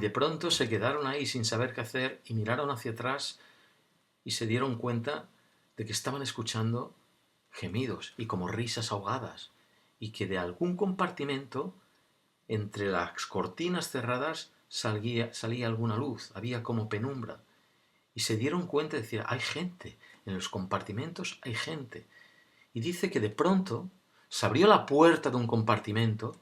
de pronto se quedaron ahí sin saber qué hacer y miraron hacia atrás y se dieron cuenta de que estaban escuchando gemidos y como risas ahogadas, y que de algún compartimento, entre las cortinas cerradas, salía alguna luz, había como penumbra. Y se dieron cuenta de decir, hay gente, en los compartimentos hay gente. Y dice que de pronto se abrió la puerta de un compartimento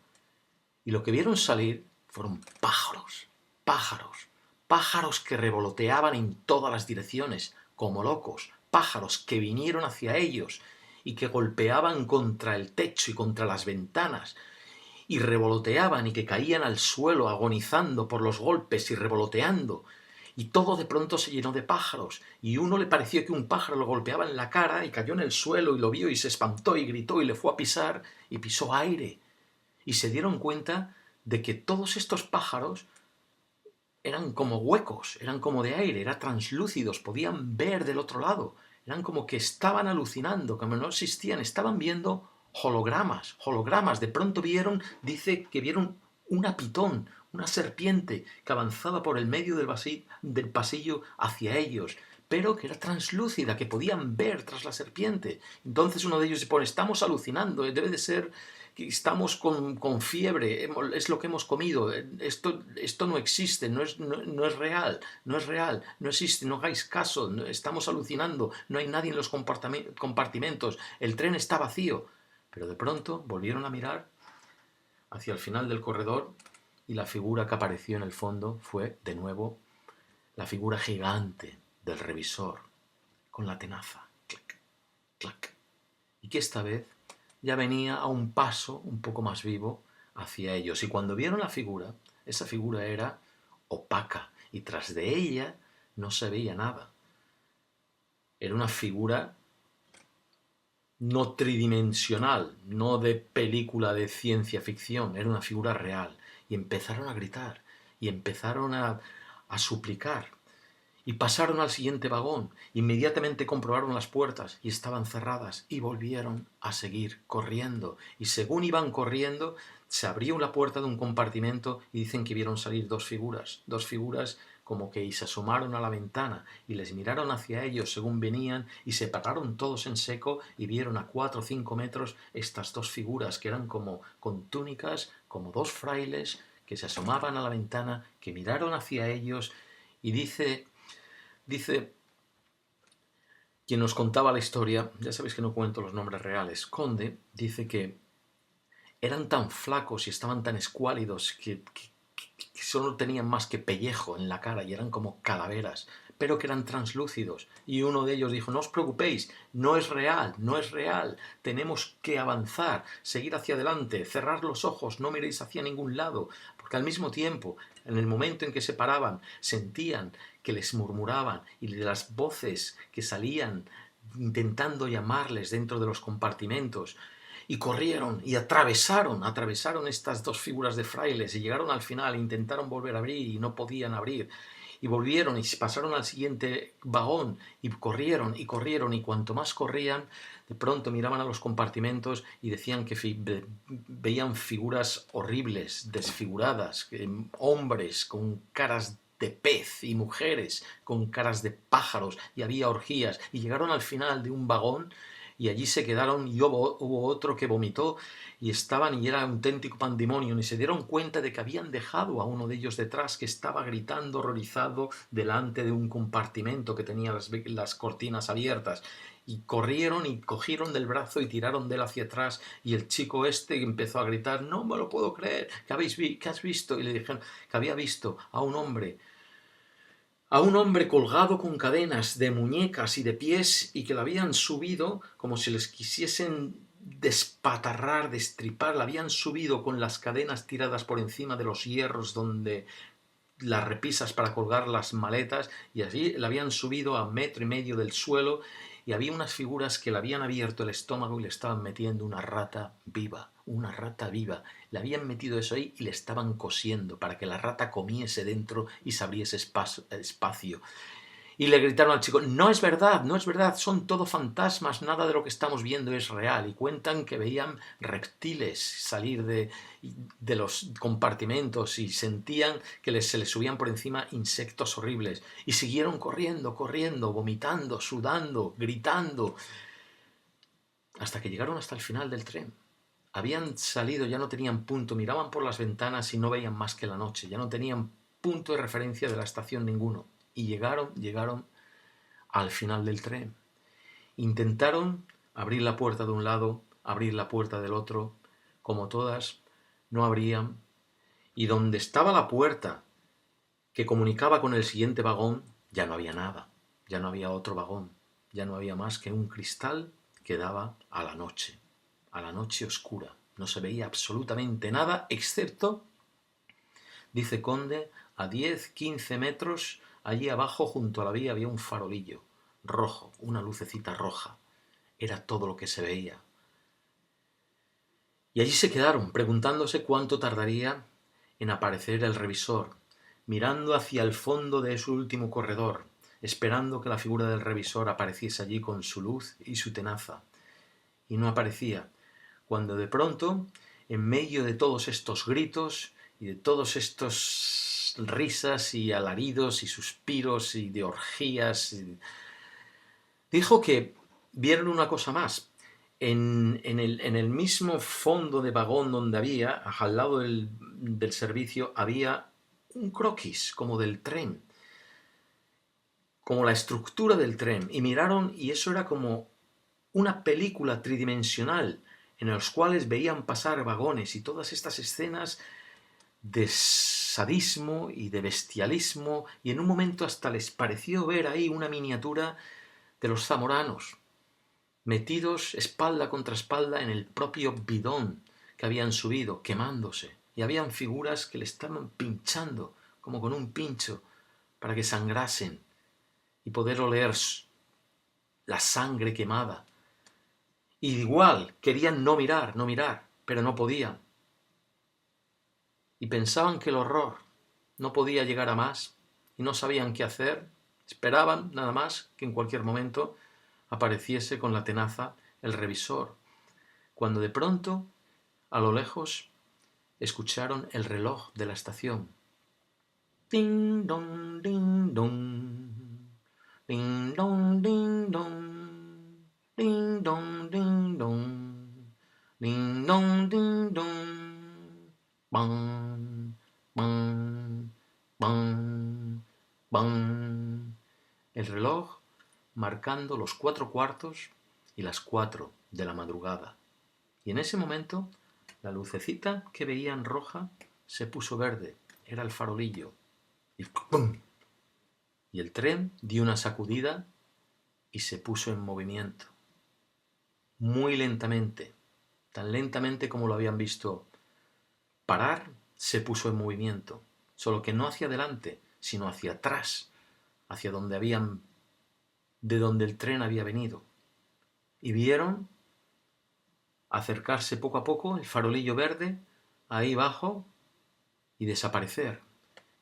y lo que vieron salir fueron pájaros, pájaros, pájaros que revoloteaban en todas las direcciones, como locos, pájaros que vinieron hacia ellos y que golpeaban contra el techo y contra las ventanas, y revoloteaban y que caían al suelo agonizando por los golpes y revoloteando. Y todo de pronto se llenó de pájaros, y uno le pareció que un pájaro lo golpeaba en la cara y cayó en el suelo y lo vio y se espantó y gritó y le fue a pisar y pisó aire. Y se dieron cuenta de que todos estos pájaros eran como huecos, eran como de aire, eran translúcidos, podían ver del otro lado, eran como que estaban alucinando, como no existían, estaban viendo hologramas, hologramas. De pronto vieron, dice que vieron una pitón, una serpiente que avanzaba por el medio del pasillo hacia ellos, pero que era translúcida, que podían ver tras la serpiente. Entonces uno de ellos se pone, estamos alucinando, debe de ser que estamos con fiebre, es lo que hemos comido, esto no existe, no es real, no es real, no existe, no hagáis caso, estamos alucinando, no hay nadie en los compartimentos, el tren está vacío. Pero de pronto volvieron a mirar hacia el final del corredor y la figura que apareció en el fondo fue, de nuevo, la figura gigante del revisor, con la tenaza, clac, clac, y que esta vez ya venía a un paso un poco más vivo hacia ellos. Y cuando vieron la figura, esa figura era opaca y tras de ella no se veía nada. Era una figura no tridimensional, no de película de ciencia ficción, era una figura real. Y empezaron a gritar y empezaron a suplicar. Y pasaron al siguiente vagón, inmediatamente comprobaron las puertas y estaban cerradas y volvieron a seguir corriendo. Y según iban corriendo, se abrió la puerta de un compartimento y dicen que vieron salir dos figuras como que se asomaron a la ventana y les miraron hacia ellos según venían y se pararon todos en seco y vieron a 4 o 5 metros estas dos figuras que eran como con túnicas, como dos frailes que se asomaban a la ventana, que miraron hacia ellos y Dice quien nos contaba la historia, ya sabéis que no cuento los nombres reales, Conde, dice que eran tan flacos y estaban tan escuálidos que solo tenían más que pellejo en la cara y eran como calaveras, pero que eran translúcidos. Y uno de ellos dijo, no os preocupéis, no es real, no es real, tenemos que avanzar, seguir hacia adelante, cerrar los ojos, no miréis hacia ningún lado, porque al mismo tiempo, en el momento en que se paraban, sentían que les murmuraban y de las voces que salían intentando llamarles dentro de los compartimentos, y corrieron y atravesaron estas dos figuras de frailes y llegaron al final, intentaron volver a abrir y no podían abrir. Y volvieron y pasaron al siguiente vagón y corrieron y cuanto más corrían, de pronto miraban a los compartimentos y decían que veían figuras horribles, desfiguradas, hombres con caras de pez y mujeres con caras de pájaros y había orgías y llegaron al final de un vagón y allí se quedaron y hubo otro que vomitó y estaban y era un auténtico pandemonio y se dieron cuenta de que habían dejado a uno de ellos detrás que estaba gritando horrorizado delante de un compartimento que tenía las cortinas abiertas y corrieron y cogieron del brazo y tiraron de él hacia atrás y el chico este empezó a gritar no me lo puedo creer, ¿qué has visto? Y le dijeron que había visto a un hombre colgado con cadenas de muñecas y de pies y que lo habían subido como si les quisiesen despatarrar, destripar, la habían subido con las cadenas tiradas por encima de los hierros donde las repisas para colgar las maletas y así la habían subido a 1,5 metros del suelo y había unas figuras que le habían abierto el estómago y le estaban metiendo una rata viva, le habían metido eso ahí y le estaban cosiendo para que la rata comiese dentro y se abriese espacio Y le gritaron al chico, no es verdad, no es verdad, son todo fantasmas, nada de lo que estamos viendo es real. Y cuentan que veían reptiles salir de los compartimentos y sentían que se les subían por encima insectos horribles. Y siguieron corriendo, corriendo, vomitando, sudando, gritando, hasta que llegaron hasta el final del tren. Habían salido, ya no tenían punto, miraban por las ventanas y no veían más que la noche, ya no tenían punto de referencia de la estación ninguno. Y llegaron al final del tren. Intentaron abrir la puerta de un lado, abrir la puerta del otro, como todas, no abrían. Y donde estaba la puerta que comunicaba con el siguiente vagón, ya no había nada, ya no había otro vagón, ya no había más que un cristal que daba a la noche oscura. No se veía absolutamente nada, excepto, dice Conde, a 10, 15 metros, allí abajo junto a la vía había un farolillo rojo, una lucecita roja. Era todo lo que se veía. Y allí se quedaron, preguntándose cuánto tardaría en aparecer el revisor, mirando hacia el fondo de ese último corredor, esperando que la figura del revisor apareciese allí con su luz y su tenaza. Y no aparecía, cuando de pronto, en medio de todos estos gritos y de todos estos risas y alaridos y suspiros y de orgías, dijo que vieron una cosa más. En el mismo fondo de vagón donde había, al lado del servicio, había un croquis, como del tren, como la estructura del tren. Y miraron, y eso era como una película tridimensional, en los cuales veían pasar vagones y todas estas escenas de sadismo y de bestialismo, y en un momento hasta les pareció ver ahí una miniatura de los zamoranos, metidos espalda contra espalda en el propio bidón que habían subido, quemándose, y habían figuras que le estaban pinchando, como con un pincho, para que sangrasen y poder oler la sangre quemada. Y igual querían no mirar, pero no podían. Y pensaban que el horror no podía llegar a más y no sabían qué hacer. Esperaban nada más que en cualquier momento apareciese con la tenaza el revisor, cuando de pronto, a lo lejos, escucharon el reloj de la estación. Ding dong, ding dong, ding dong, ding dong, ding dong, ding dong, ding dong, ding dong, bang, bang, bang, bang. El reloj marcando los 4 cuartos y las 4 de la madrugada. Y en ese momento, la lucecita que veían roja se puso verde. Era el farolillo. Y ¡pum! Y el tren dio una sacudida y se puso en movimiento. Muy lentamente, tan lentamente como lo habían visto parar, se puso en movimiento. Solo que no hacia adelante, sino hacia atrás, hacia de donde el tren había venido. Y vieron acercarse poco a poco el farolillo verde ahí abajo y desaparecer.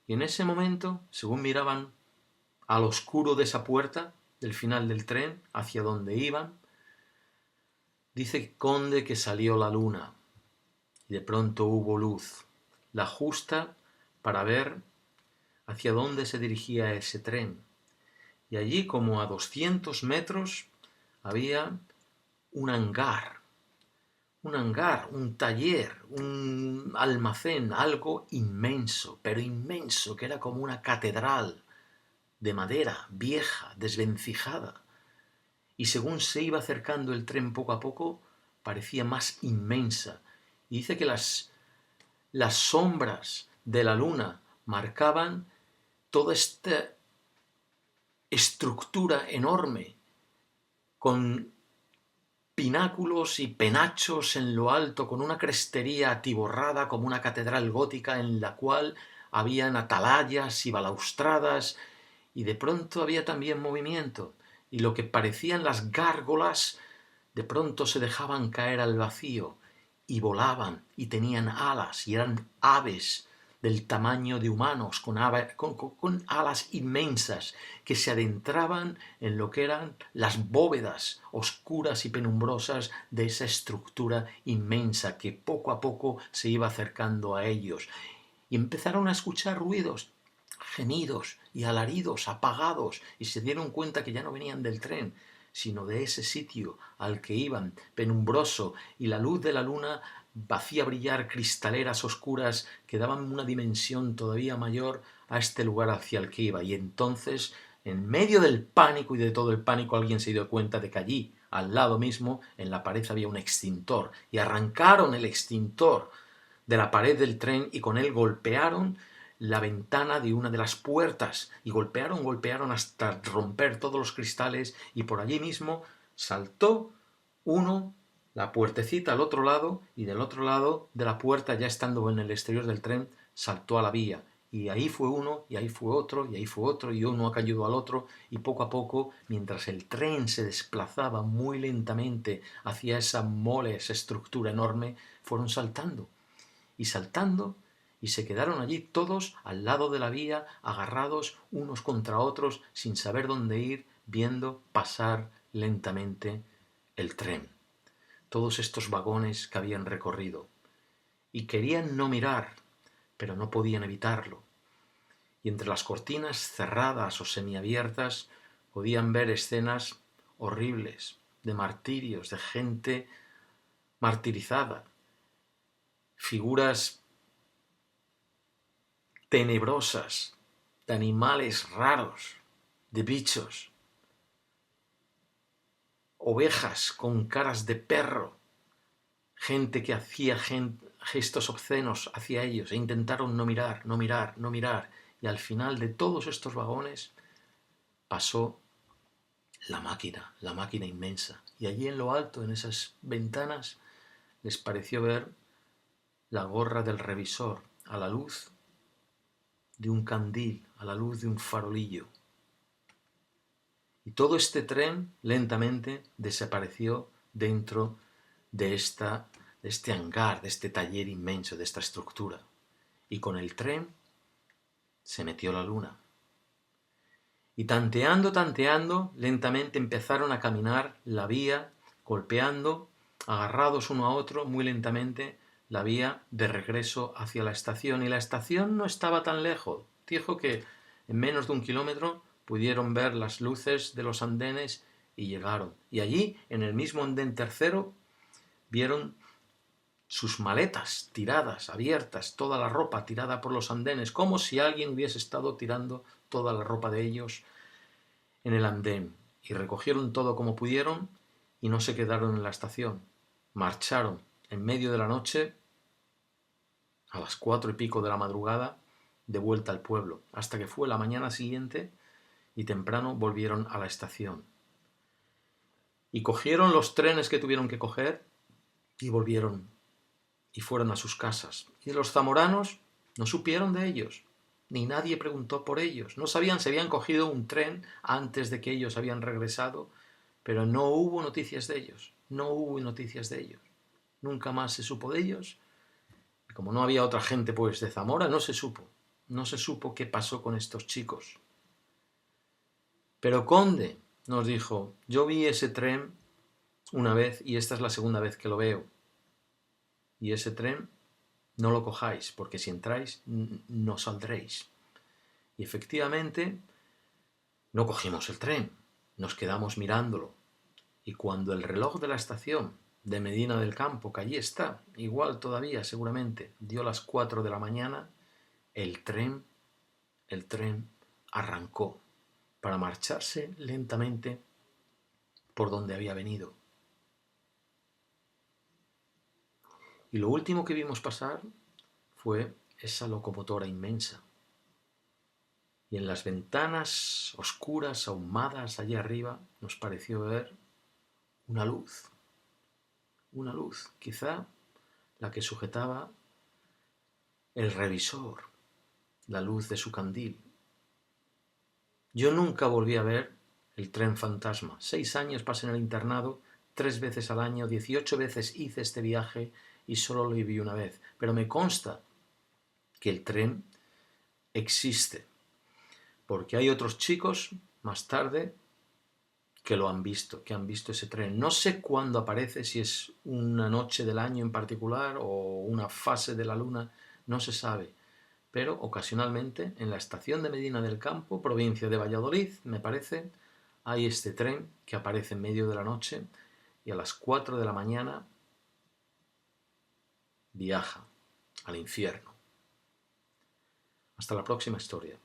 Y en ese momento, según miraban al oscuro de esa puerta del final del tren, hacia donde iban, dice Conde que salió la luna y de pronto hubo luz, la justa para ver hacia dónde se dirigía ese tren. Y allí, como a 200 metros, había un hangar, un taller, un almacén, algo inmenso, pero inmenso, que era como una catedral de madera, vieja, desvencijada. Y según se iba acercando el tren poco a poco, parecía más inmensa. Y dice que las sombras de la luna marcaban toda esta estructura enorme, con pináculos y penachos en lo alto, con una crestería atiborrada como una catedral gótica en la cual habían atalayas y balaustradas, y de pronto había también movimiento, y lo que parecían las gárgolas de pronto se dejaban caer al vacío, y volaban, y tenían alas, y eran aves del tamaño de humanos, con alas inmensas, que se adentraban en lo que eran las bóvedas oscuras y penumbrosas de esa estructura inmensa que poco a poco se iba acercando a ellos. Y empezaron a escuchar ruidos, gemidos y alaridos apagados, y se dieron cuenta que ya no venían del tren, sino de ese sitio al que iban, penumbroso, y la luz de la luna hacía brillar cristaleras oscuras que daban una dimensión todavía mayor a este lugar hacia el que iba. Y entonces, en medio del pánico y de todo el pánico, alguien se dio cuenta de que allí, al lado mismo, en la pared había un extintor, y arrancaron el extintor de la pared del tren y con él golpearon la ventana de una de las puertas y golpearon hasta romper todos los cristales, y por allí mismo saltó uno, la puertecita al otro lado, y del otro lado de la puerta, ya estando en el exterior del tren, saltó a la vía. Y ahí fue uno, y ahí fue otro, y ahí fue otro, y uno ha caído al otro, y poco a poco, mientras el tren se desplazaba muy lentamente hacia esa mole, esa estructura enorme, fueron saltando y saltando, y se quedaron allí todos al lado de la vía, agarrados unos contra otros, sin saber dónde ir, viendo pasar lentamente el tren. Todos estos vagones que habían recorrido. Y querían no mirar, pero no podían evitarlo. Y entre las cortinas cerradas o semiabiertas podían ver escenas horribles, de martirios, de gente martirizada, figuras tenebrosas, de animales raros, de bichos, ovejas con caras de perro, gente que hacía gestos obscenos hacia ellos, e intentaron no mirar, no mirar, no mirar, y al final de todos estos vagones pasó la máquina inmensa, y allí en lo alto, en esas ventanas, les pareció ver la gorra del revisor a la luz de un candil, a la luz de un farolillo. Y todo este tren lentamente desapareció dentro de este hangar, de este taller inmenso, de esta estructura. Y con el tren se metió la luna. Y tanteando, tanteando, lentamente empezaron a caminar la vía, golpeando, agarrados uno a otro, muy lentamente, la vía de regreso hacia la estación. Y la estación no estaba tan lejos. Dijo que en menos de 1 kilómetro pudieron ver las luces de los andenes y llegaron. Y allí, en el mismo andén tercero, vieron sus maletas tiradas, abiertas, toda la ropa tirada por los andenes, como si alguien hubiese estado tirando toda la ropa de ellos en el andén. Y recogieron todo como pudieron y no se quedaron en la estación. Marcharon en medio de la noche, a las 4:00 de la madrugada, de vuelta al pueblo, hasta que fue la mañana siguiente y temprano volvieron a la estación. Y cogieron los trenes que tuvieron que coger y volvieron y fueron a sus casas. Y los zamoranos no supieron de ellos, ni nadie preguntó por ellos. No sabían si habían cogido un tren antes de que ellos habían regresado, pero no hubo noticias de ellos, no hubo noticias de ellos. Nunca más se supo de ellos. Y como no había otra gente pues de Zamora, no se supo qué pasó con estos chicos. Pero Conde nos dijo, yo vi ese tren una vez y esta es la segunda vez que lo veo. Y ese tren no lo cojáis, porque si entráis no saldréis. Y efectivamente no cogimos el tren, nos quedamos mirándolo. Y cuando el reloj de la estación de Medina del Campo, que allí está, igual todavía seguramente, dio las 4 de la mañana, el tren arrancó para marcharse lentamente por donde había venido. Y lo último que vimos pasar fue esa locomotora inmensa. Y en las ventanas oscuras, ahumadas, allí arriba, nos pareció ver una luz, quizá la que sujetaba el revisor, la luz de su candil. Yo nunca volví a ver el tren fantasma. 6 años pasé en el internado, 3 veces al año, 18 veces hice este viaje y solo lo vi una vez. Pero me consta que el tren existe, porque hay otros chicos más tarde que lo han visto, que han visto ese tren. No sé cuándo aparece, si es una noche del año en particular o una fase de la luna, no se sabe. Pero ocasionalmente en la estación de Medina del Campo, provincia de Valladolid, me parece, hay este tren que aparece en medio de la noche y a las 4 de la mañana viaja al infierno. Hasta la próxima historia.